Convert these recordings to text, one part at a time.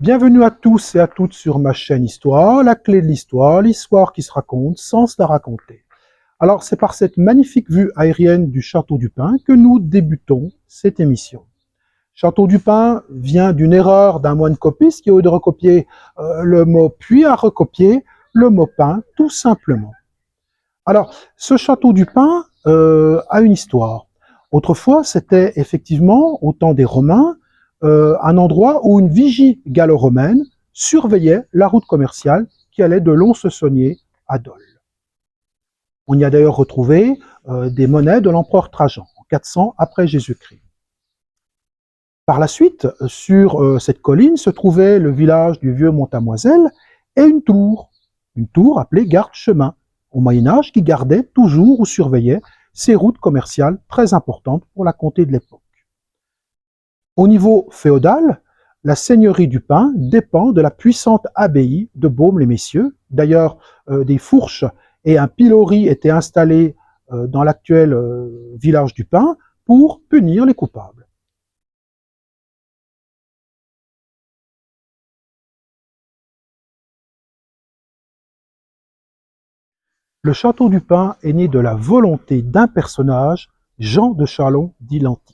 Bienvenue à tous et à toutes sur ma chaîne Histoire, la clé de l'histoire, l'histoire qui se raconte sans se la raconter. Alors c'est par cette magnifique vue aérienne du Château du Pin que nous débutons cette émission. Château du Pin vient d'une erreur d'un moine copiste qui, au lieu de recopier le mot puits, a recopié le mot pain, tout simplement. Alors, ce Château du Pin a une histoire. Autrefois, c'était effectivement, au temps des Romains, un endroit où une vigie gallo-romaine surveillait la route commerciale qui allait de Lons-le-Saunier à Dole. On y a d'ailleurs retrouvé des monnaies de l'empereur Trajan, en 400 après Jésus-Christ. Par la suite, sur cette colline se trouvait le village du vieux Montamoiselle et une tour appelée garde-chemin, au Moyen-Âge, qui gardait toujours ou surveillait ces routes commerciales très importantes pour la comté de l'époque. Au niveau féodal, la seigneurie du Pin dépend de la puissante abbaye de Baume-les-Messieurs. D'ailleurs, des fourches et un pilori étaient installés dans l'actuel village du Pin pour punir les coupables. Le château du Pin est né de la volonté d'un personnage, Jean de Chalon dit l'Antique.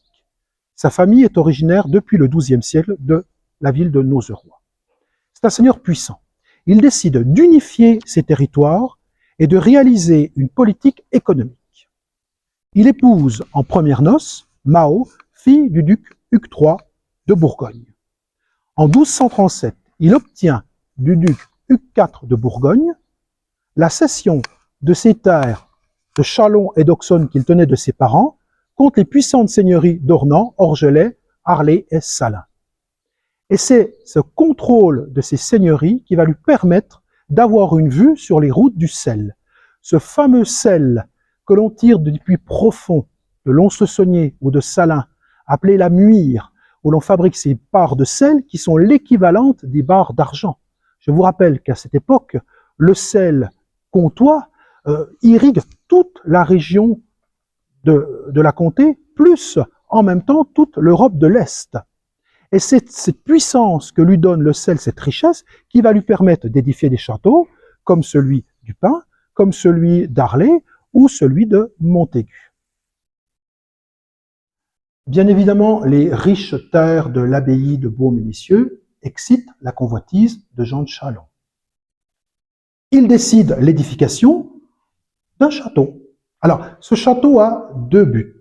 Sa famille est originaire depuis le XIIe siècle de la ville de Nozeroy. C'est un seigneur puissant. Il décide d'unifier ses territoires et de réaliser une politique économique. Il épouse en premières noces Mao, fille du duc Hugues III de Bourgogne. En 1237, il obtient du duc Hugues IV de Bourgogne la cession de ses terres de Chalon et d'Auxonne qu'il tenait de ses parents contre les puissantes seigneuries d'Ornans, Orgelais, Arlay et Salins. Et c'est ce contrôle de ces seigneuries qui va lui permettre d'avoir une vue sur les routes du sel. Ce fameux sel que l'on tire du puits profond de Lons-le-Saunier ou de Salins, appelé la muire, où l'on fabrique ces barres de sel qui sont l'équivalente des barres d'argent. Je vous rappelle qu'à cette époque, le sel comtois irrigue toute la région de la comté, plus en même temps toute l'Europe de l'Est. Et c'est cette puissance que lui donne le sel, cette richesse, qui va lui permettre d'édifier des châteaux, comme celui du Pin, comme celui d'Arlay ou celui de Montaigu. Bien évidemment, les riches terres de l'abbaye de Baume-les-Messieurs excitent la convoitise de Jean de Chalon. Il décide l'édification d'un château. Alors, ce château a deux buts.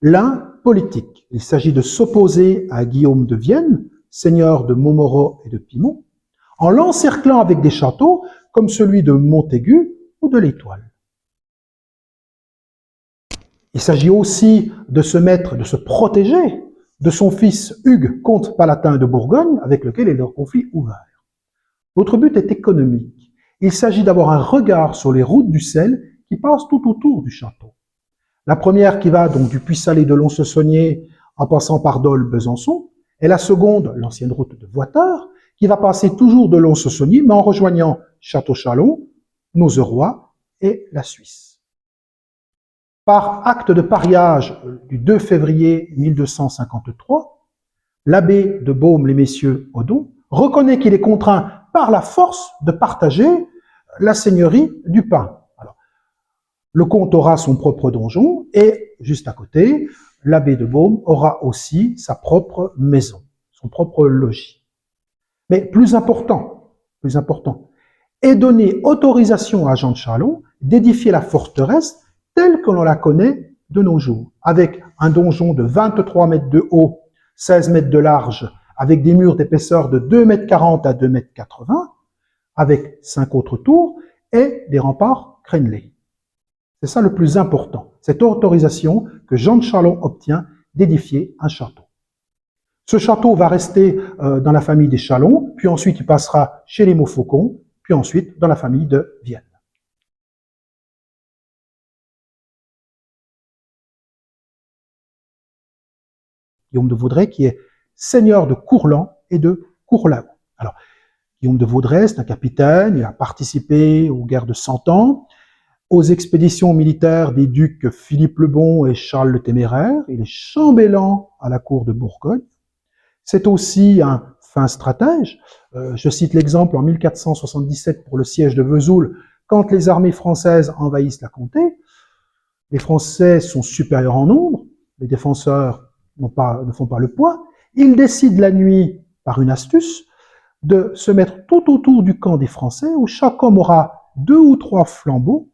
L'un, politique. Il s'agit de s'opposer à Guillaume de Vienne, seigneur de Montmoreau et de Pimont, en l'encerclant avec des châteaux comme celui de Montaigu ou de l'Étoile. Il s'agit aussi de se protéger de son fils Hugues, comte palatin de Bourgogne, avec lequel il y a un conflit ouvert. L'autre but est économique. Il s'agit d'avoir un regard sur les routes du sel qui passent tout autour du château. La première qui va donc du Puy-Salé de Lons-le-Saunier en passant par Dole-Besançon, et la seconde, l'ancienne route de Voiteur, qui va passer toujours de Lons-le-Saunier, mais en rejoignant Château-Chalon, Nozeroy et la Suisse. Par acte de pariage du 2 février 1253, l'abbé de Baume-les-Messieurs Odon reconnaît qu'il est contraint par la force de partager la seigneurie du Pin. Alors, le comte aura son propre donjon et, juste à côté, l'abbé de Baume aura aussi sa propre maison, son propre logis. Mais plus important, est donné autorisation à Jean de Chalon d'édifier la forteresse telle que l'on la connaît de nos jours, avec un donjon de 23 mètres de haut, 16 mètres de large, avec des murs d'épaisseur de 2,40 m à 2,80 m, avec 5 autres tours et des remparts crénelés. C'est ça le plus important, cette autorisation que Jean de Chalon obtient d'édifier un château. Ce château va rester dans la famille des Chalon, puis ensuite il passera chez les Montfaucon, puis ensuite dans la famille de Vienne. Guillaume de Vaudrey qui est seigneur de Courland et de Courlaoux. Alors, Guillaume de Vaudrey, c'est un capitaine, il a participé aux guerres de Cent Ans, aux expéditions militaires des ducs Philippe le Bon et Charles le Téméraire, il est chambellan à la cour de Bourgogne. C'est aussi un fin stratège. Je cite l'exemple en 1477 pour le siège de Vesoul, quand les armées françaises envahissent la Comté. Les Français sont supérieurs en nombre, les défenseurs ne font pas le poids. Ils décident la nuit, par une astuce, de se mettre tout autour du camp des Français, où chaque homme aura 2 ou 3 flambeaux,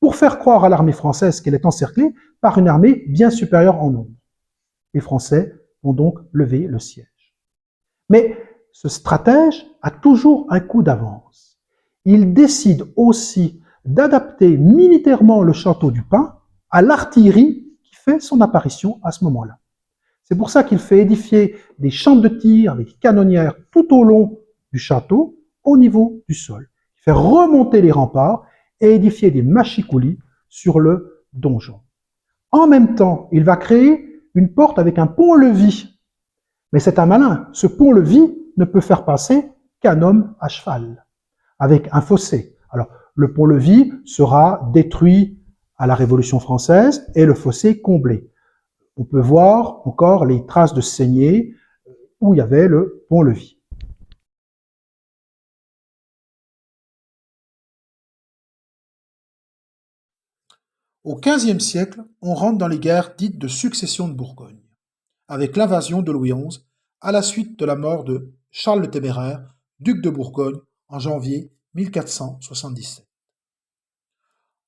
pour faire croire à l'armée française qu'elle est encerclée par une armée bien supérieure en nombre. Les Français vont donc lever le siège. Mais ce stratège a toujours un coup d'avance. Il décide aussi d'adapter militairement le château du Pin à l'artillerie qui fait son apparition à ce moment-là. C'est pour ça qu'il fait édifier des champs de tir avec des canonnières tout au long du château, au niveau du sol. Il fait remonter les remparts et édifier des machicoulis sur le donjon. En même temps, il va créer une porte avec un pont-levis. Mais c'est un malin. Ce pont-levis ne peut faire passer qu'un homme à cheval, avec un fossé. Alors, le pont-levis sera détruit à la Révolution française et le fossé comblé. On peut voir encore les traces de saignée où il y avait le pont-levis. Au XVe siècle, on rentre dans les guerres dites de succession de Bourgogne, avec l'invasion de Louis XI à la suite de la mort de Charles le Téméraire, duc de Bourgogne, en janvier 1477.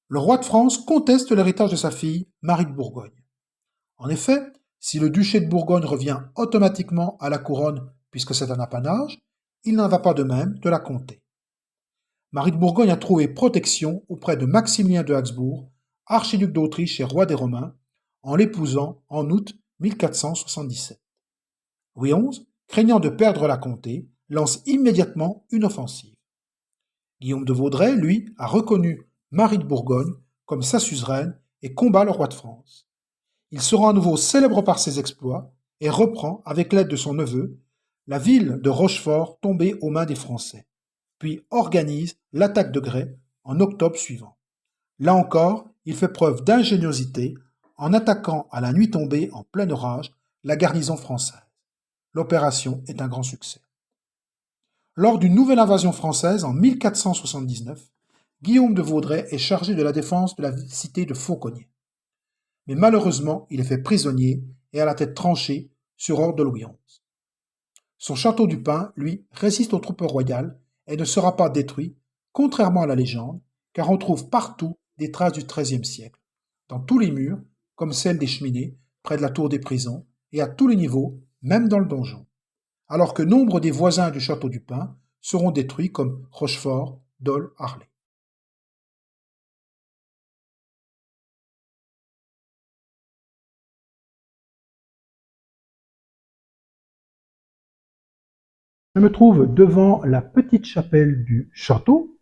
Le roi de France conteste l'héritage de sa fille, Marie de Bourgogne. En effet, si le duché de Bourgogne revient automatiquement à la couronne puisque c'est un apanage, il n'en va pas de même de la comté. Marie de Bourgogne a trouvé protection auprès de Maximilien de Habsbourg, archiduc d'Autriche et roi des Romains, en l'épousant en août 1477. Louis XI, craignant de perdre la comté, lance immédiatement une offensive. Guillaume de Vaudrey, lui, a reconnu Marie de Bourgogne comme sa suzeraine et combat le roi de France. Il sera à nouveau célèbre par ses exploits et reprend, avec l'aide de son neveu, la ville de Rochefort tombée aux mains des Français, puis organise l'attaque de Grès en octobre suivant. Là encore, il fait preuve d'ingéniosité en attaquant à la nuit tombée en plein orage la garnison française. L'opération est un grand succès. Lors d'une nouvelle invasion française en 1479, Guillaume de Vaudrey est chargé de la défense de la cité de Fauconnier. Mais malheureusement, il est fait prisonnier et a la tête tranchée sur ordre de Louis XI. Son château du Pin, lui, résiste aux troupes royales et ne sera pas détruit, contrairement à la légende, car on trouve partout des traces du XIIIe siècle, dans tous les murs, comme celles des cheminées, près de la tour des prisons, et à tous les niveaux, même dans le donjon, alors que nombre des voisins du château du Pin seront détruits comme Rochefort, Dole, Harlay. Je me trouve devant la petite chapelle du château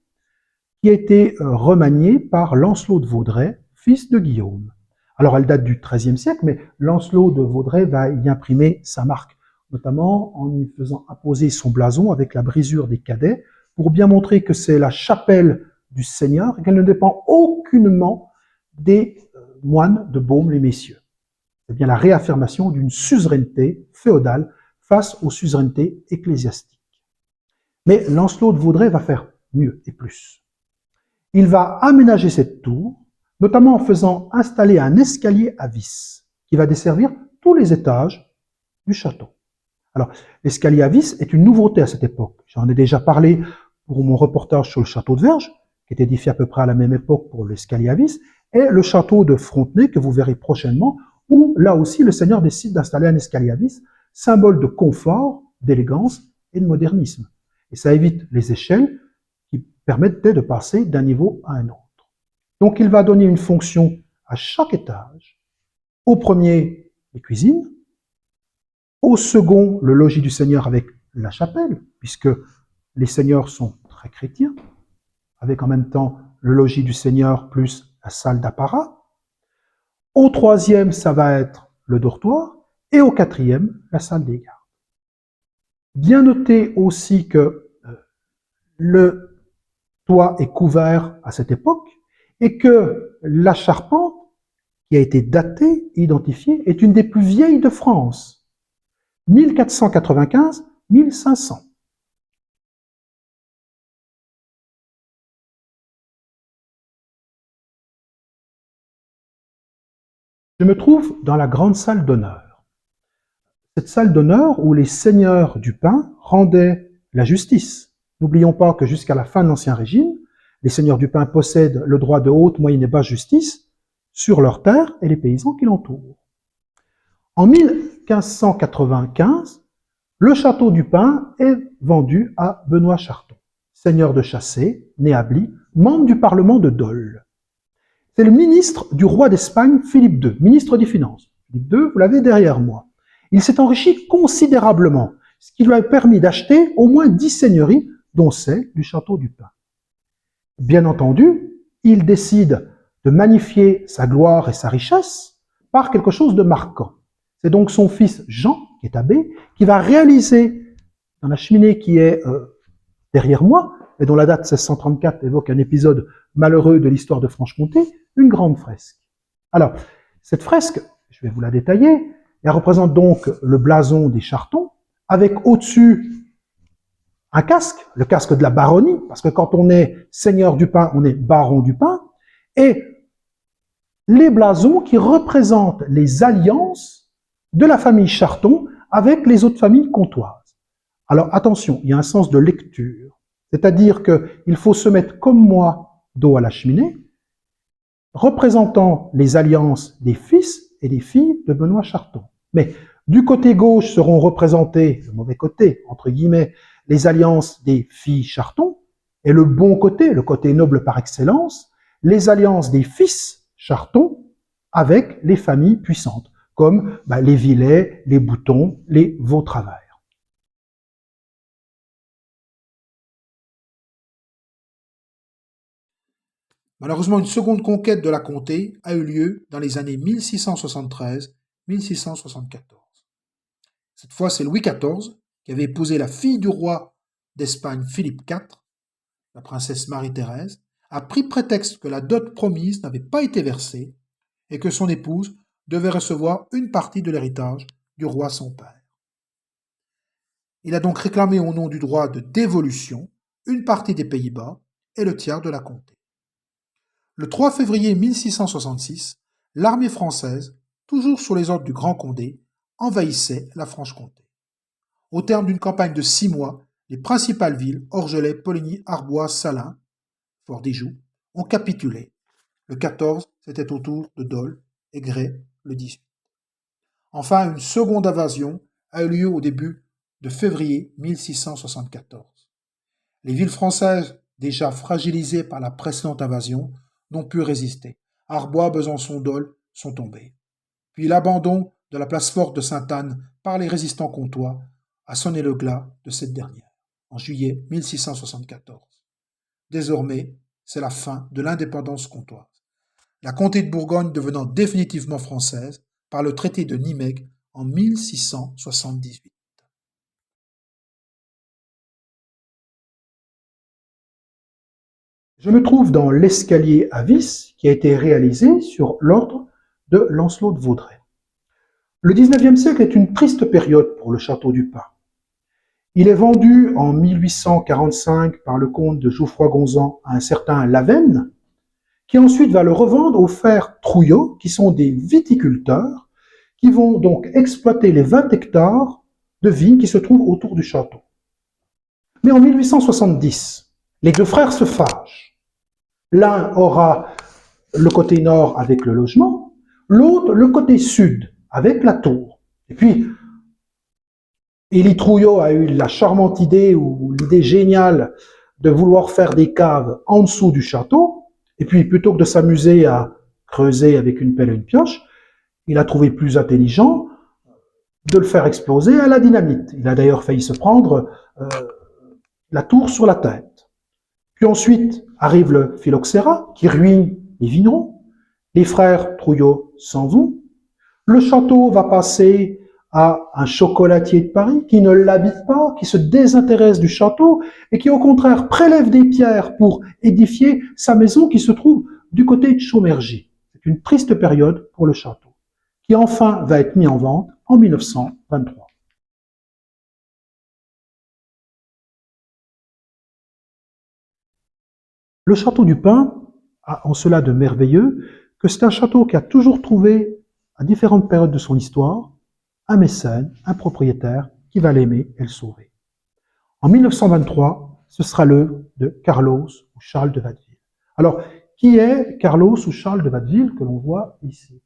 qui a été remaniée par Lancelot de Vaudrey, fils de Guillaume. Alors elle date du XIIIe siècle, mais Lancelot de Vaudrey va y imprimer sa marque, notamment en y faisant apposer son blason avec la brisure des cadets, pour bien montrer que c'est la chapelle du Seigneur et qu'elle ne dépend aucunement des moines de Baume-les-Messieurs. C'est bien la réaffirmation d'une suzeraineté féodale face aux suzerainetés ecclésiastiques. Mais Lancelot de Vaudrey va faire mieux et plus. Il va aménager cette tour, notamment en faisant installer un escalier à vis qui va desservir tous les étages du château. Alors, l'escalier à vis est une nouveauté à cette époque. J'en ai déjà parlé pour mon reportage sur le château de Verges, qui est édifié à peu près à la même époque pour l'escalier à vis, et le château de Frontenay, que vous verrez prochainement, où là aussi le Seigneur décide d'installer un escalier à vis, symbole de confort, d'élégance et de modernisme. Et ça évite les échelles qui permettaient de passer d'un niveau à un autre. Donc il va donner une fonction à chaque étage. Au premier, les cuisines. Au second, le logis du Seigneur avec la chapelle, puisque les seigneurs sont très chrétiens, avec en même temps le logis du Seigneur plus la salle d'apparat. Au troisième, ça va être le dortoir. Et au quatrième, la salle des gardes. Bien noter aussi que le toit est couvert à cette époque et que la charpente, qui a été datée, identifiée, est une des plus vieilles de France. 1495, 1500. Je me trouve dans la grande salle d'honneur. Cette salle d'honneur où les seigneurs du pain rendaient la justice. N'oublions pas que jusqu'à la fin de l'Ancien Régime, les seigneurs du pain possèdent le droit de haute, moyenne et basse justice sur leurs terres et les paysans qui l'entourent. En 1595, le château du Pin est vendu à Benoît Charton, seigneur de Chassé, né à Bly, membre du Parlement de Dole. C'est le ministre du roi d'Espagne, Philippe II, ministre des Finances. Philippe II, vous l'avez derrière moi. Il s'est enrichi considérablement, ce qui lui a permis d'acheter au moins 10 seigneuries, dont celle du château du Pin. Bien entendu, il décide de magnifier sa gloire et sa richesse par quelque chose de marquant. C'est donc son fils Jean, qui est abbé, qui va réaliser dans la cheminée qui est derrière moi, et dont la date 1634 évoque un épisode malheureux de l'histoire de Franche-Comté, une grande fresque. Alors, cette fresque, je vais vous la détailler, elle représente donc le blason des Chartons, avec au-dessus un casque, le casque de la baronnie, parce que quand on est seigneur du pain, on est baron du pain, et les blasons qui représentent les alliances de la famille Charton avec les autres familles comtoises. Alors attention, il y a un sens de lecture, c'est-à-dire qu'il faut se mettre comme moi dos à la cheminée, représentant les alliances des fils et des filles de Benoît Charton. Mais du côté gauche seront représentés, le mauvais côté, entre guillemets, les alliances des filles Charton, et le bon côté, le côté noble par excellence, les alliances des fils Charton avec les familles puissantes, comme les Villers, les Boutons, les Vautravers. Malheureusement, une seconde conquête de la comté a eu lieu dans les années 1673-1674. Cette fois, c'est Louis XIV qui avait épousé la fille du roi d'Espagne Philippe IV, la princesse Marie-Thérèse, a pris prétexte que la dot promise n'avait pas été versée et que son épouse devait recevoir une partie de l'héritage du roi son père. Il a donc réclamé au nom du droit de dévolution une partie des Pays-Bas et le tiers de la comté. Le 3 février 1666, l'armée française, toujours sous les ordres du Grand Condé, envahissait la Franche-Comté. Au terme d'une campagne de 6 mois, les principales villes, Orgelet, Poligny, Arbois, Salins, Fort-des-Joues, ont capitulé. Le 14, c'était au tour de Dole et Gray le 18. Enfin, une seconde invasion a eu lieu au début de février 1674. Les villes françaises, déjà fragilisées par la précédente invasion, n'ont pu résister. Arbois, Besançon, Dole sont tombés. Puis l'abandon de la place forte de Sainte-Anne par les résistants comtois a sonné le glas de cette dernière, en juillet 1674. Désormais, c'est la fin de l'indépendance comtoise, la comté de Bourgogne devenant définitivement française par le traité de Nimègue en 1678. Je me trouve dans l'escalier à vis qui a été réalisé sur l'ordre de Lancelot de Vaudrey. Le XIXe siècle est une triste période pour le château du Pin. Il est vendu en 1845 par le comte de Geoffroy-Gonzan à un certain Lavenne, qui ensuite va le revendre aux frères Trouillot, qui sont des viticulteurs, qui vont donc exploiter les 20 hectares de vignes qui se trouvent autour du château. Mais en 1870, les deux frères se fâchent. L'un aura le côté nord avec le logement, l'autre le côté sud avec la tour. Et puis, Élie Trouillot a eu la charmante idée ou l'idée géniale de vouloir faire des caves en dessous du château. Et puis, plutôt que de s'amuser à creuser avec une pelle et une pioche, il a trouvé plus intelligent de le faire exploser à la dynamite. Il a d'ailleurs failli se prendre la tour sur la tête. Puis ensuite arrive le phylloxéra qui ruine les vignerons. Les frères Trouillot s'en vont. Le château va passer à un chocolatier de Paris qui ne l'habite pas, qui se désintéresse du château et qui au contraire prélève des pierres pour édifier sa maison qui se trouve du côté de Chaumergy. C'est une triste période pour le château, qui enfin va être mis en vente en 1923. Le château du Pin a en cela de merveilleux que c'est un château qui a toujours trouvé, à différentes périodes de son histoire, un mécène, un propriétaire qui va l'aimer et le sauver. En 1923, ce sera l'œuvre de Carlos ou Charles de Watteville. Alors, qui est Carlos ou Charles de Watteville que l'on voit ici?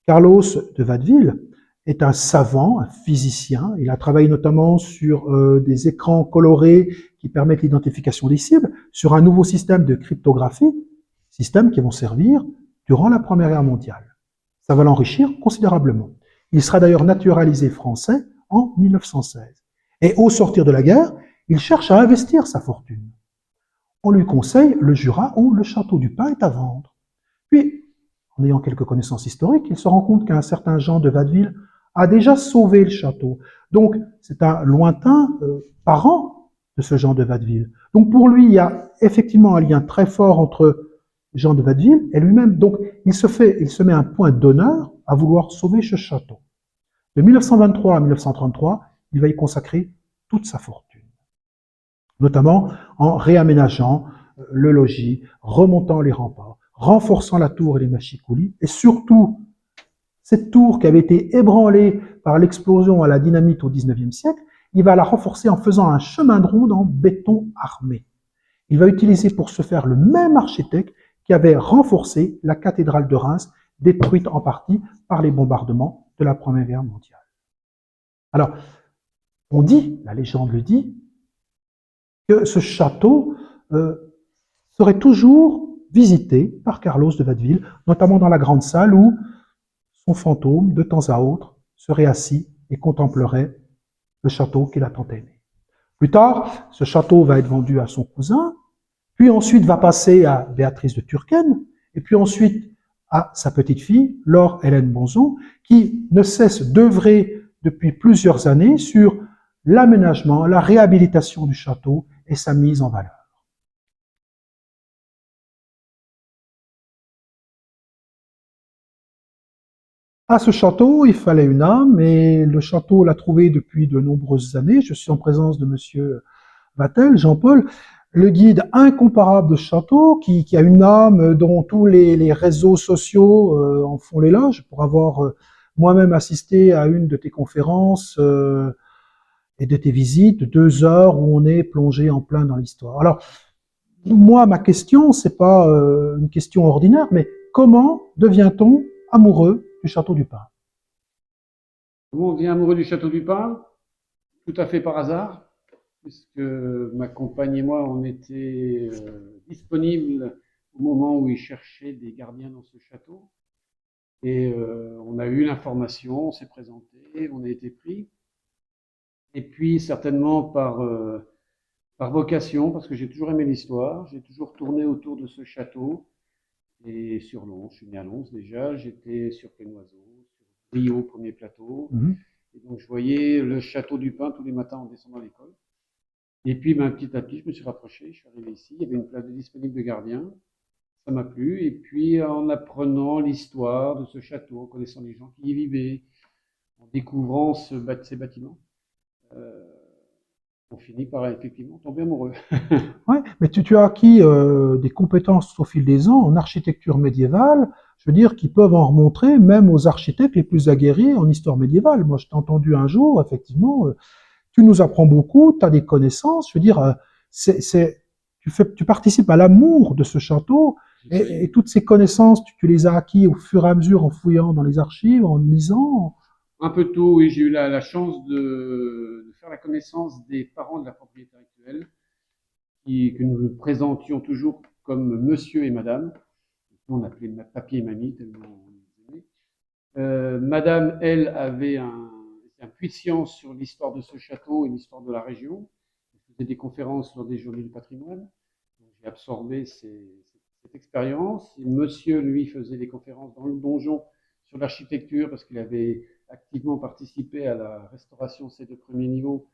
Carlos de Watteville est un savant, un physicien. Il a travaillé notamment sur des écrans colorés qui permettent l'identification des cibles, sur un nouveau système de cryptographie, système qui vont servir durant la Première Guerre mondiale. Ça va l'enrichir considérablement. Il sera d'ailleurs naturalisé français en 1916. Et au sortir de la guerre, il cherche à investir sa fortune. On lui conseille le Jura où le château du Pin est à vendre. Puis, en ayant quelques connaissances historiques, il se rend compte qu'un certain Jean de Watteville a déjà sauvé le château. Donc, c'est un lointain parent de ce Jean de Watteville. Donc, pour lui, il y a effectivement un lien très fort entre Jean de Watteville et lui-même. Donc, il se met un point d'honneur à vouloir sauver ce château. De 1923 à 1933, il va y consacrer toute sa fortune, notamment en réaménageant le logis, remontant les remparts, renforçant la tour et les mâchicoulis, et surtout, cette tour qui avait été ébranlée par l'explosion à la dynamite au XIXe siècle, il va la renforcer en faisant un chemin de ronde en béton armé. Il va utiliser pour ce faire le même architecte qui avait renforcé la cathédrale de Reims, détruite en partie par les bombardements de la Première Guerre mondiale. Alors, on dit, la légende le dit, que ce château serait toujours visité par Carlos de Watteville, notamment dans la grande salle où son fantôme, de temps à autre, serait assis et contemplerait le château qu'il a tant aimé. Plus tard, ce château va être vendu à son cousin, puis ensuite va passer à Béatrice de Turckheim, et puis ensuite à sa petite-fille, Laure Hélène Bonzon, qui ne cesse d'œuvrer depuis plusieurs années sur l'aménagement, la réhabilitation du château et sa mise en valeur. À ce château, il fallait une âme, et le château l'a trouvé depuis de nombreuses années. Je suis en présence de monsieur Vatel, Jean-Paul, le guide incomparable de ce château, qui a une âme dont tous les réseaux sociaux en font l'éloge, pour avoir moi-même assisté à une de tes conférences et de tes visites, 2 heures où on est plongé en plein dans l'histoire. Alors, moi, ma question, c'est pas une question ordinaire, mais comment devient-on amoureux du château du Pin? Comment on devient amoureux du château du Pin? Tout à fait par hasard, puisque ma compagne et moi, on était disponibles au moment où ils cherchaient des gardiens dans ce château. Et on a eu l'information, on s'est présenté, on a été pris. Et puis, certainement par vocation, parce que j'ai toujours aimé l'histoire, j'ai toujours tourné autour de ce château. Et sur Lons, je suis né à Lons déjà, j'étais sur Pénoiseau, sur Rio, premier plateau. Et donc, je voyais le château du Pin tous les matins en descendant à l'école. Et puis, petit à petit, je me suis rapproché, je suis arrivé ici, il y avait une place de disponible de gardien, ça m'a plu. Et puis, en apprenant l'histoire de ce château, en connaissant les gens qui y vivaient, en découvrant ces bâtiments, euh, on finit par effectivement tomber amoureux. Ouais, mais tu as acquis des compétences au fil des ans en architecture médiévale, je veux dire, qui peuvent en remontrer même aux architectes les plus aguerris en histoire médiévale. Moi, je t'ai entendu un jour, effectivement, tu nous apprends beaucoup, tu as des connaissances, je veux dire, tu participes à l'amour de ce château, et toutes ces connaissances, tu les as acquis au fur et à mesure en fouillant dans les archives, en lisant. Un peu tôt, oui, j'ai eu la chance de faire la connaissance des parents de la propriétaire actuelle, que nous présentions toujours comme monsieur et madame. On appelait papier et mamie, tellement on les aimait. Madame, elle, avait un puits de science sur l'histoire de ce château et l'histoire de la région. Elle faisait des conférences lors des journées du patrimoine. J'ai absorbé cette expérience. Et monsieur, lui, faisait des conférences dans le donjon sur l'architecture parce qu'il avait activement participé à la restauration de ces 2 premiers niveaux.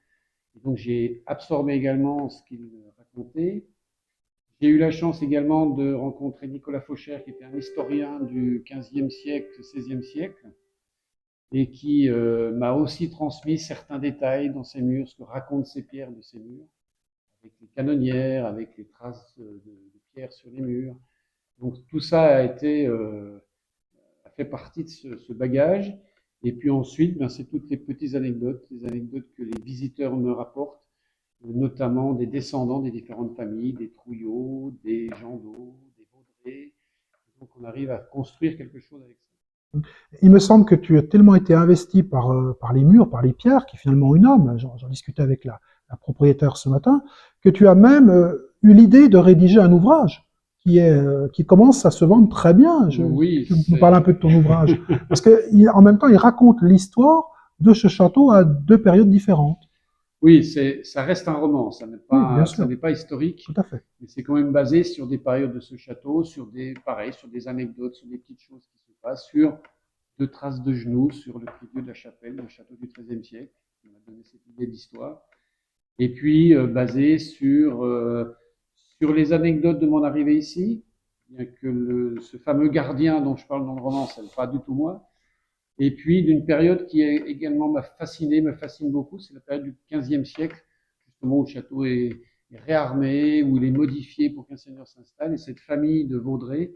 Et donc, j'ai absorbé également ce qu'il racontait. J'ai eu la chance également de rencontrer Nicolas Fauchère, qui était un historien du XVe siècle, XVIe siècle, et qui m'a aussi transmis certains détails dans ces murs, ce que racontent ces pierres de ces murs, avec les canonnières, avec les traces de pierres sur les murs. Donc tout ça a été a fait partie de ce bagage. Et puis ensuite, ben, c'est toutes les petites anecdotes, les anecdotes que les visiteurs me rapportent, notamment des descendants des différentes familles, des Trouillot, des Jandot, des Vaudrey. Donc on arrive à construire quelque chose avec ça. Il me semble que tu as tellement été investi par les murs, par les pierres, qui est finalement une âme, j'en discutais avec la propriétaire ce matin, que tu as même eu l'idée de rédiger un ouvrage qui commence à se vendre très bien. Oui, tu nous parles un peu de ton ouvrage. Parce qu'en même temps, il raconte l'histoire de ce château à deux périodes différentes. Oui, ça reste un roman, ça n'est pas, oui, ça n'est pas historique, tout à fait. mais c'est quand même basé sur des périodes de ce château, pareil, sur des anecdotes, sur des petites choses qui se passent, sur deux traces de genoux sur le prie-dieu de la chapelle, le château du XIIIe siècle, qui m'a donné cette idée d'histoire. Et puis basé sur les anecdotes de mon arrivée ici, bien que ce fameux gardien dont je parle dans le roman, ce n'est pas du tout moi. Et puis d'une période qui également me fascine beaucoup, c'est la période du XVe siècle, justement où le château est réarmé, où il est modifié pour qu'un seigneur s'installe. Et cette famille de Vaudrey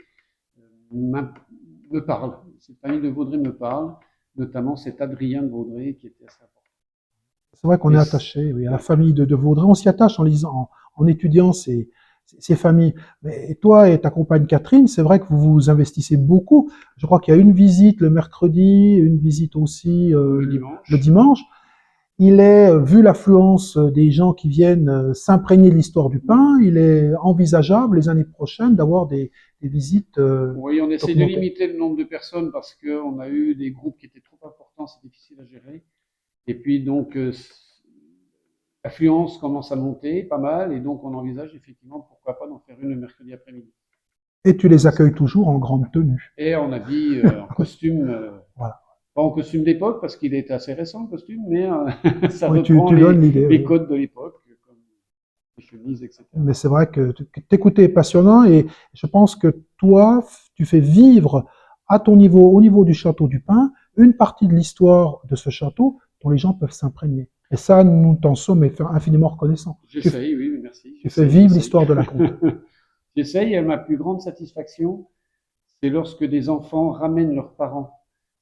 me parle. Cette famille de Vaudrey me parle, notamment cet Adrien de Vaudrey qui était assez important. C'est vrai qu'on est attaché à la famille de Vaudrey. On s'y attache en lisant, en étudiant ces familles. Mais toi et ta compagne Catherine, c'est vrai que vous vous investissez beaucoup. Je crois qu'il y a une visite le mercredi, une visite aussi le dimanche. Il est, vu l'affluence des gens qui viennent s'imprégner de l'histoire du pain, il est envisageable les années prochaines d'avoir des visites. Oui, on essaie de limiter le nombre de personnes parce qu'on a eu des groupes qui étaient trop importants, c'est difficile à gérer. Et puis donc, l'affluence commence à monter pas mal, et donc on envisage effectivement pourquoi pas d'en faire une le mercredi après-midi. Et tu les accueilles toujours en grande tenue. Et en habit, en costume, voilà. Pas en costume d'époque parce qu'il est assez récent le costume, mais ça oui, reprend les codes de l'époque, comme les chemises, etc. Mais c'est vrai que t'écouter est passionnant, et je pense que toi, tu fais vivre à ton niveau, au niveau du château du Pin, une partie de l'histoire de ce château dont les gens peuvent s'imprégner. Et ça, nous t'en sommes infiniment reconnaissants. J'essaye, oui, merci. Tu fais vivre l'histoire de la comté. J'essaye, et ma plus grande satisfaction, c'est lorsque des enfants ramènent leurs parents,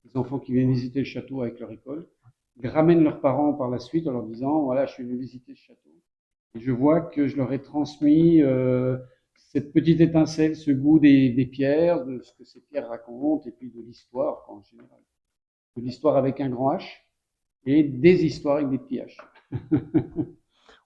des enfants qui viennent visiter le château avec leur école, ils ramènent leurs parents par la suite en leur disant, voilà, je suis venu visiter ce château. Et je vois que je leur ai transmis cette petite étincelle, ce goût des pierres, de ce que ces pierres racontent, et puis de l'histoire en général. De l'histoire avec un grand H, et des histoires avec des petits H.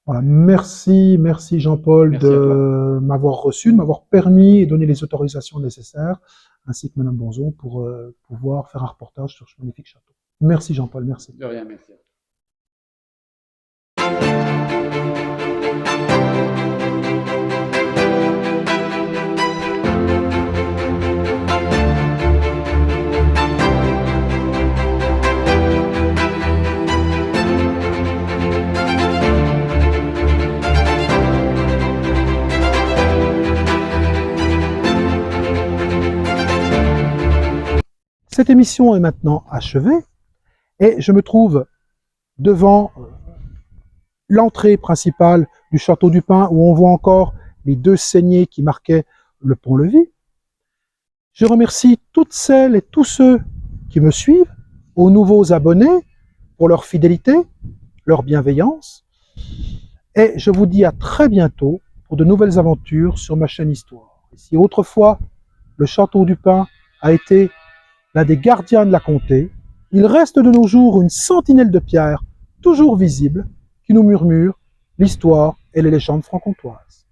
Voilà, merci Jean-Paul de m'avoir reçu, de m'avoir permis et donné les autorisations nécessaires, ainsi que Madame Bonzon, pour pouvoir faire un reportage sur ce magnifique château. Merci Jean-Paul, merci. De rien, merci. Cette émission est maintenant achevée et je me trouve devant l'entrée principale du château du Pin, où on voit encore les deux saignées qui marquaient le pont-levis. Je remercie toutes celles et tous ceux qui me suivent, aux nouveaux abonnés pour leur fidélité, leur bienveillance, et je vous dis à très bientôt pour de nouvelles aventures sur ma chaîne Histoire. Et si autrefois le château du Pin a été l'un des gardiens de la comté, il reste de nos jours une sentinelle de pierre, toujours visible, qui nous murmure l'histoire et les légendes franc-comtoises.